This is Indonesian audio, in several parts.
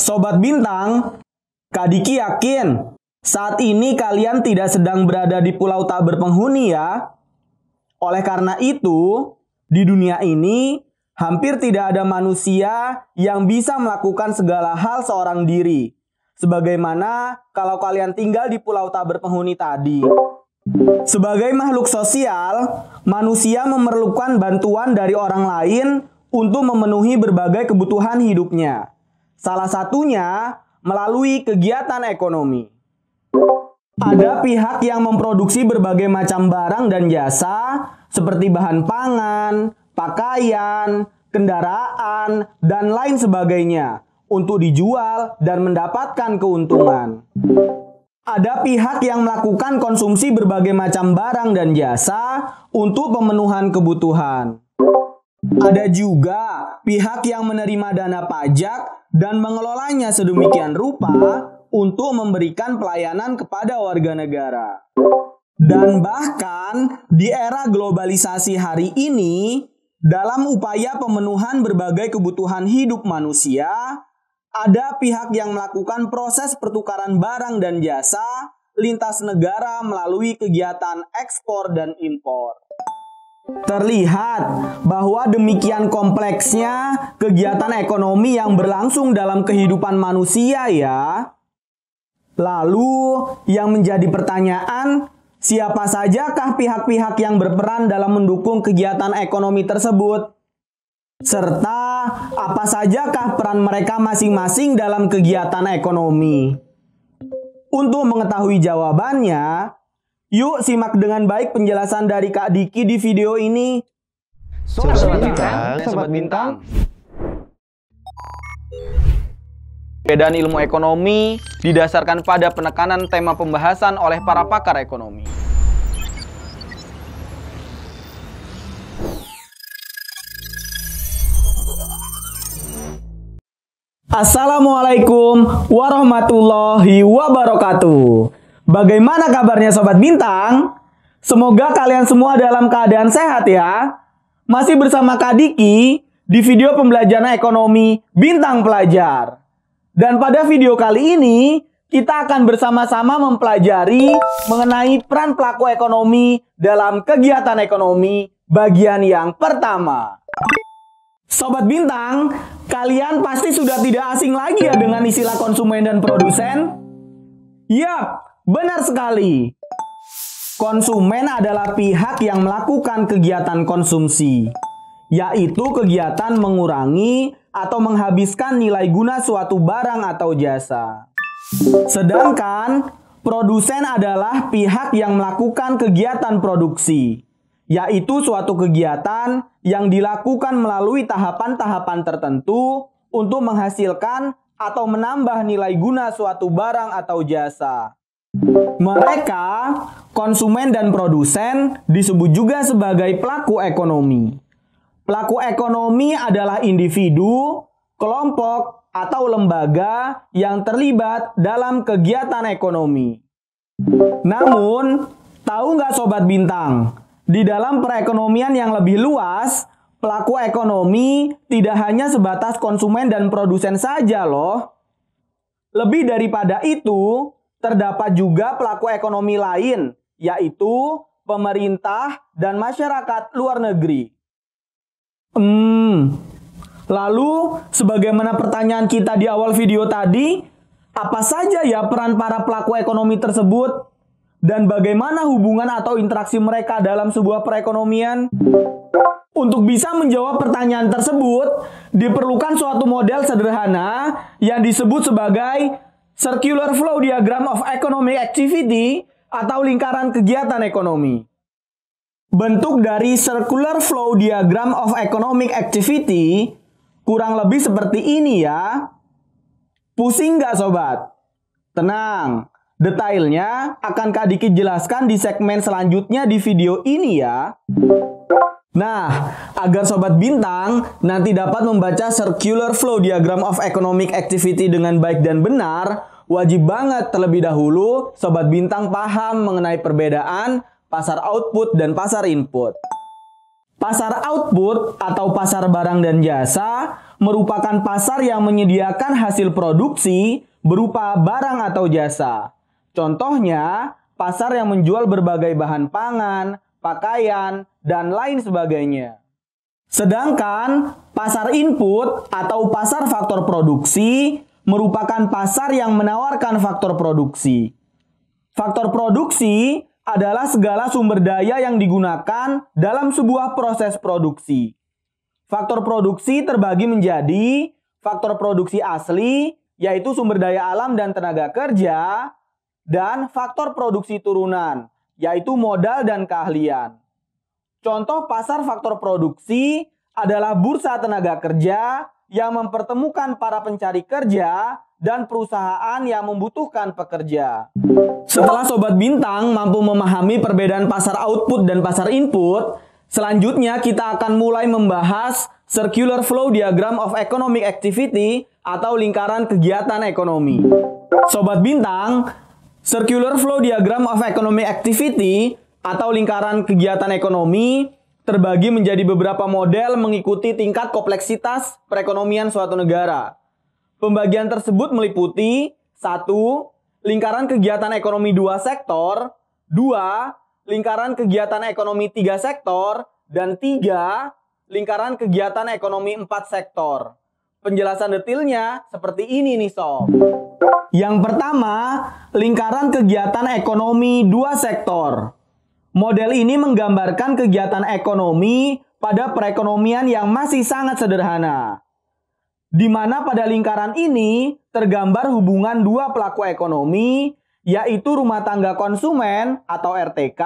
Sobat Bintang, Kak Diki yakin saat ini kalian tidak sedang berada di pulau tak berpenghuni ya. Oleh karena itu, di dunia ini hampir tidak ada manusia yang bisa melakukan segala hal seorang diri. Sebagaimana kalau kalian tinggal di pulau tak berpenghuni tadi. Sebagai makhluk sosial, manusia memerlukan bantuan dari orang lain untuk memenuhi berbagai kebutuhan hidupnya. Salah satunya melalui kegiatan ekonomi. Ada pihak yang memproduksi berbagai macam barang dan jasa seperti bahan pangan, pakaian, kendaraan, dan lain sebagainya untuk dijual dan mendapatkan keuntungan. Ada pihak yang melakukan konsumsi berbagai macam barang dan jasa untuk pemenuhan kebutuhan. Ada juga pihak yang menerima dana pajak dan mengelolanya sedemikian rupa untuk memberikan pelayanan kepada warga negara. Dan bahkan di era globalisasi hari ini, dalam upaya pemenuhan berbagai kebutuhan hidup manusia, ada pihak yang melakukan proses pertukaran barang dan jasa lintas negara melalui kegiatan ekspor dan impor. Terlihat bahwa demikian kompleksnya kegiatan ekonomi yang berlangsung dalam kehidupan manusia ya. Lalu yang menjadi pertanyaan, siapa sajakah pihak-pihak yang berperan dalam mendukung kegiatan ekonomi tersebut? Serta apa sajakah peran mereka masing-masing dalam kegiatan ekonomi? Untuk mengetahui jawabannya, yuk simak dengan baik penjelasan dari Kak Diki di video ini. Sobat Bintang. Perbedaan ilmu ekonomi didasarkan pada penekanan tema pembahasan oleh para pakar ekonomi. Assalamualaikum warahmatullahi wabarakatuh. Bagaimana kabarnya Sobat Bintang? Semoga kalian semua dalam keadaan sehat ya. Masih bersama Kak Diki di video pembelajaran ekonomi Bintang Pelajar. Dan pada video kali ini, kita akan bersama-sama mempelajari mengenai peran pelaku ekonomi dalam kegiatan ekonomi bagian yang pertama. Sobat Bintang, kalian pasti sudah tidak asing lagi ya dengan istilah konsumen dan produsen? Yap, benar sekali. Konsumen adalah pihak yang melakukan kegiatan konsumsi, yaitu kegiatan mengurangi atau menghabiskan nilai guna suatu barang atau jasa. Sedangkan produsen adalah pihak yang melakukan kegiatan produksi, yaitu suatu kegiatan yang dilakukan melalui tahapan-tahapan tertentu untuk menghasilkan atau menambah nilai guna suatu barang atau jasa. Mereka, konsumen dan produsen, disebut juga sebagai pelaku ekonomi. Pelaku ekonomi adalah individu, kelompok, atau lembaga yang terlibat dalam kegiatan ekonomi. Namun, tahu nggak Sobat Bintang? Di dalam perekonomian yang lebih luas, pelaku ekonomi tidak hanya sebatas konsumen dan produsen saja loh. Lebih daripada itu, terdapat juga pelaku ekonomi lain, yaitu pemerintah dan masyarakat luar negeri. Lalu, sebagaimana pertanyaan kita di awal video tadi, apa saja ya peran para pelaku ekonomi tersebut? Dan bagaimana hubungan atau interaksi mereka dalam sebuah perekonomian? Untuk bisa menjawab pertanyaan tersebut, diperlukan suatu model sederhana yang disebut sebagai Circular Flow Diagram of Economic Activity atau lingkaran kegiatan ekonomi. Bentuk dari Circular Flow Diagram of Economic Activity kurang lebih seperti ini ya. Pusing nggak Sobat? Tenang, detailnya akan Kak Diki jelaskan di segmen selanjutnya di video ini ya. Nah, agar Sobat Bintang nanti dapat membaca Circular Flow Diagram of Economic Activity dengan baik dan benar, wajib banget terlebih dahulu Sobat Bintang paham mengenai perbedaan pasar output dan pasar input. Pasar output atau pasar barang dan jasa merupakan pasar yang menyediakan hasil produksi berupa barang atau jasa. Contohnya, pasar yang menjual berbagai bahan pangan, pakaian, dan lain sebagainya. Sedangkan pasar input atau pasar faktor produksi merupakan pasar yang menawarkan faktor produksi. Faktor produksi adalah segala sumber daya yang digunakan dalam sebuah proses produksi. Faktor produksi terbagi menjadi faktor produksi asli, yaitu sumber daya alam dan tenaga kerja, dan faktor produksi turunan, yaitu modal dan keahlian. Contoh pasar faktor produksi adalah bursa tenaga kerja yang mempertemukan para pencari kerja dan perusahaan yang membutuhkan pekerja. Setelah Sobat Bintang mampu memahami perbedaan pasar output dan pasar input, selanjutnya kita akan mulai membahas Circular Flow Diagram of Economic Activity atau lingkaran kegiatan ekonomi. Sobat Bintang, Circular Flow Diagram of Economic Activity atau lingkaran kegiatan ekonomi terbagi menjadi beberapa model mengikuti tingkat kompleksitas perekonomian suatu negara. Pembagian tersebut meliputi 1. Lingkaran kegiatan ekonomi 2 sektor, 2. Lingkaran kegiatan ekonomi 3 sektor, dan 3. Lingkaran kegiatan ekonomi 4 sektor. Penjelasan detailnya seperti ini nih Sob. Yang pertama, lingkaran kegiatan ekonomi 2 sektor. Model ini menggambarkan kegiatan ekonomi pada perekonomian yang masih sangat sederhana, di mana pada lingkaran ini tergambar hubungan dua pelaku ekonomi, yaitu rumah tangga konsumen atau RTK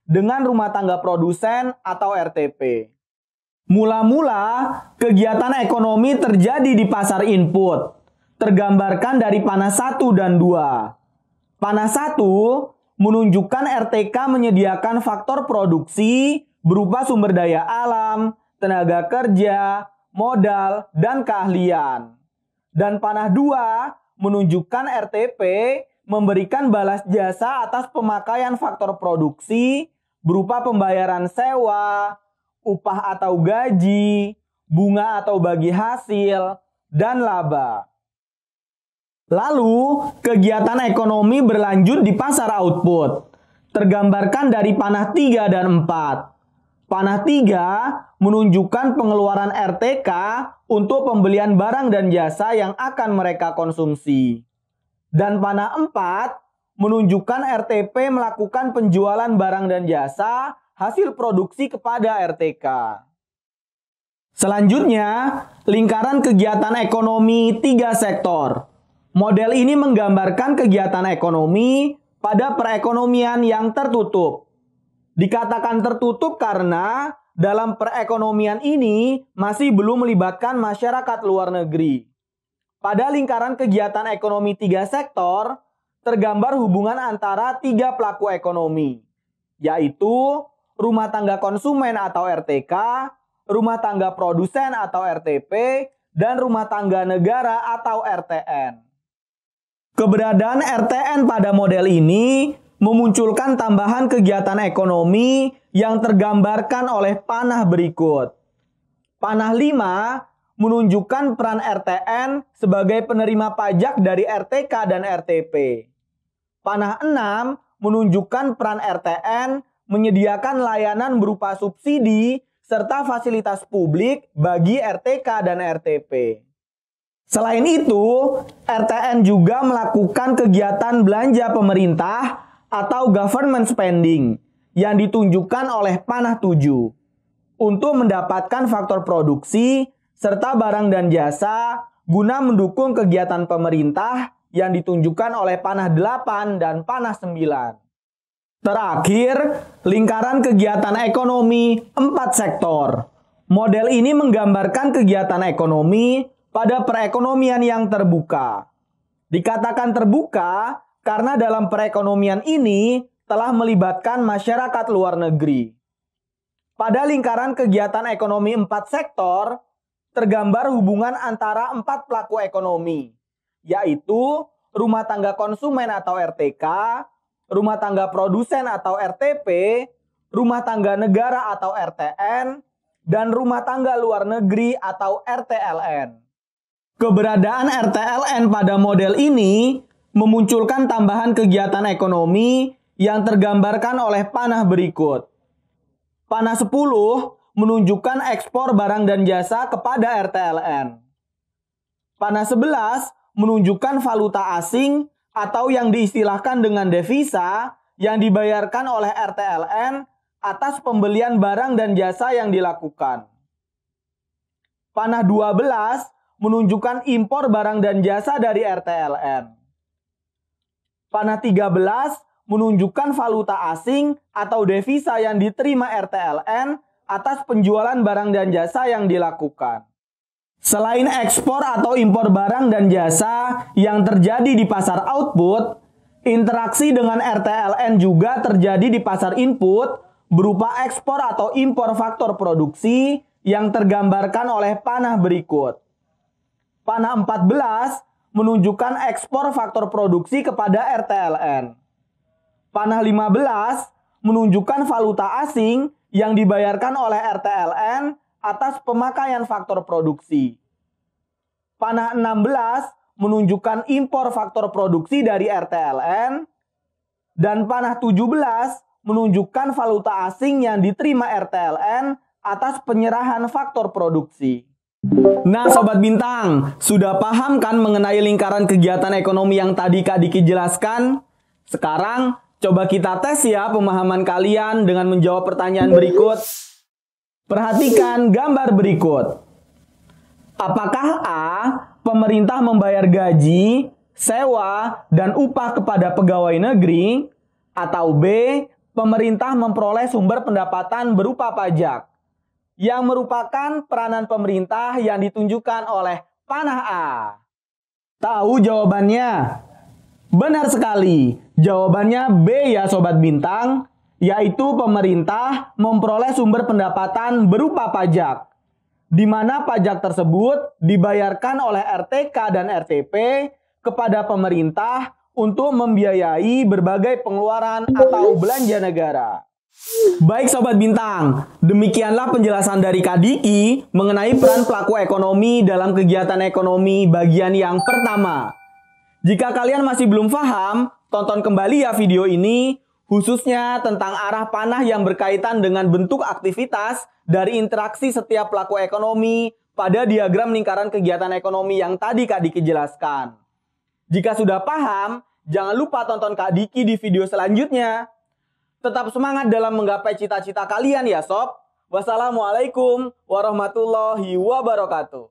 dengan rumah tangga produsen atau RTP. Mula-mula, kegiatan ekonomi terjadi di pasar input, tergambarkan dari panah 1 dan 2. Panah 1 menunjukkan RTK menyediakan faktor produksi berupa sumber daya alam, tenaga kerja, modal, dan keahlian. Dan panah 2 menunjukkan RTP memberikan balas jasa atas pemakaian faktor produksi berupa pembayaran sewa, upah atau gaji, bunga atau bagi hasil, dan laba. Lalu, kegiatan ekonomi berlanjut di pasar output, tergambarkan dari panah 3 dan 4. Panah 3 menunjukkan pengeluaran RTK untuk pembelian barang dan jasa yang akan mereka konsumsi. Dan panah 4 menunjukkan RTP melakukan penjualan barang dan jasa hasil produksi kepada RTK. Selanjutnya, lingkaran kegiatan ekonomi 3 sektor. Model ini menggambarkan kegiatan ekonomi pada perekonomian yang tertutup. Dikatakan tertutup karena dalam perekonomian ini masih belum melibatkan masyarakat luar negeri. Pada lingkaran kegiatan ekonomi 3 sektor, tergambar hubungan antara 3 pelaku ekonomi, yaitu rumah tangga konsumen atau RTK, rumah tangga produsen atau RTP, dan rumah tangga negara atau RTN. Keberadaan RTN pada model ini memunculkan tambahan kegiatan ekonomi yang tergambarkan oleh panah berikut. Panah 5 menunjukkan peran RTN sebagai penerima pajak dari RTK dan RTP. Panah 6 menunjukkan peran RTN menyediakan layanan berupa subsidi serta fasilitas publik bagi RTK dan RTP. Selain itu, RTN juga melakukan kegiatan belanja pemerintah atau government spending yang ditunjukkan oleh panah 7 untuk mendapatkan faktor produksi serta barang dan jasa guna mendukung kegiatan pemerintah yang ditunjukkan oleh panah 8 dan panah 9. Terakhir, lingkaran kegiatan ekonomi 4 sektor. Model ini menggambarkan kegiatan ekonomi pada perekonomian yang terbuka. Dikatakan terbuka karena dalam perekonomian ini telah melibatkan masyarakat luar negeri. Pada lingkaran kegiatan ekonomi 4 sektor, tergambar hubungan antara 4 pelaku ekonomi, yaitu rumah tangga konsumen atau RTK, rumah tangga produsen atau RTP, rumah tangga negara atau RTN, dan rumah tangga luar negeri atau RTLN. Keberadaan RTLN pada model ini memunculkan tambahan kegiatan ekonomi yang tergambarkan oleh panah berikut. Panah 10 menunjukkan ekspor barang dan jasa kepada RTLN. Panah 11 menunjukkan valuta asing atau yang diistilahkan dengan devisa yang dibayarkan oleh RTLN atas pembelian barang dan jasa yang dilakukan. Panah 12 menunjukkan impor barang dan jasa dari RTLN. Panah 13 menunjukkan valuta asing atau devisa yang diterima RTLN atas penjualan barang dan jasa yang dilakukan. Selain ekspor atau impor barang dan jasa yang terjadi di pasar output, interaksi dengan RTLN juga terjadi di pasar input berupa ekspor atau impor faktor produksi yang tergambarkan oleh panah berikut. Panah 14 menunjukkan ekspor faktor produksi kepada RTLN. Panah 15 menunjukkan valuta asing yang dibayarkan oleh RTLN atas pemakaian faktor produksi. Panah 16 menunjukkan impor faktor produksi dari RTLN. Dan panah 17 menunjukkan valuta asing yang diterima RTLN atas penyerahan faktor produksi. Nah Sobat Bintang, sudah paham kan mengenai lingkaran kegiatan ekonomi yang tadi Kak Diki jelaskan? Sekarang coba kita tes ya pemahaman kalian dengan menjawab pertanyaan berikut. Perhatikan gambar berikut. Apakah A. Pemerintah membayar gaji, sewa, dan upah kepada pegawai negeri? Atau B. Pemerintah memperoleh sumber pendapatan berupa pajak, yang merupakan peranan pemerintah yang ditunjukkan oleh panah A? Tahu jawabannya? Benar sekali, jawabannya B ya Sobat Bintang, yaitu pemerintah memperoleh sumber pendapatan berupa pajak, di mana pajak tersebut dibayarkan oleh RTK dan RTP kepada pemerintah untuk membiayai berbagai pengeluaran atau belanja negara. Baik Sobat Bintang, demikianlah penjelasan dari Kak Diki mengenai peran pelaku ekonomi dalam kegiatan ekonomi bagian yang pertama. Jika kalian masih belum paham, tonton kembali ya video ini, khususnya tentang arah panah yang berkaitan dengan bentuk aktivitas dari interaksi setiap pelaku ekonomi pada diagram lingkaran kegiatan ekonomi yang tadi Kak Diki jelaskan. Jika sudah paham, jangan lupa tonton Kak Diki di video selanjutnya. Tetap semangat dalam menggapai cita-cita kalian ya Sob. Wassalamualaikum warahmatullahi wabarakatuh.